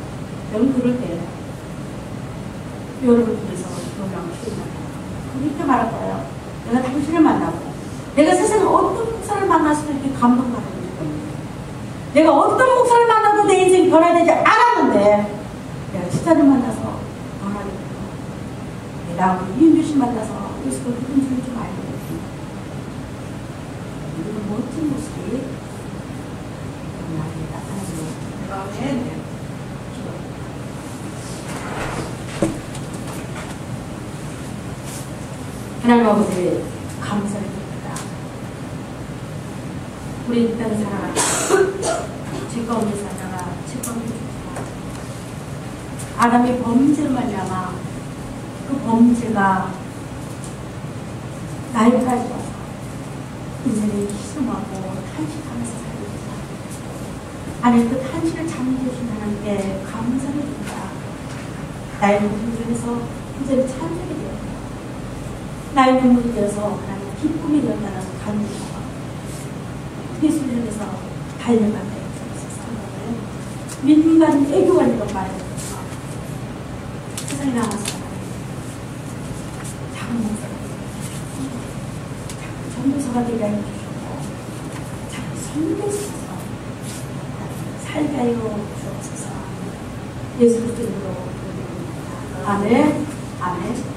여러분 그럴 때 여러분을 통해서 교회랑 표현합니다. 그렇게 말할 거예요. 내가 당신을 만나고 내가 세상에 어떤 목사를 만났을 때 이렇게 감동받는 겁니다. 내가 어떤 목사를 만나도 내 인생이 변화되지 않았는데 내가 진짜를 만나서 변화를 했고 내가 우리 윤주신 만나서 예수가 누군지를 좀 알게 됐습니다. 이런 멋진 모습이 나에게 나타나는 아멘. 하나님 아버지 감사를 드립니다. 우리 이 땅에 살아가는 죄 가운데 살다가 죄 가운데 죽다. 아담의 범죄로 말미암아 그 범죄가 나에까지 와서 인생에 희생하고 탄식하면서 살고 있다. 하나님 그 탄식을 잠재주신 하나님께 감사를 드립니다. 나의 모든 중에서 이제는 찬송이 되었다. 나의 눈물이 되어서 하나님 기쁨이 되었다라서 감사합니다. 예수를 향해서 달려간다 해주셔서 민간 애교관이라고 말해주셔서 세상에 나가서 작은 목사가 작은 전도사가 되게 해주셨고 작은 선교사서 살게 하여 주옵소서. 예수 그리스도로 기도드립니다. 아멘. 아멘.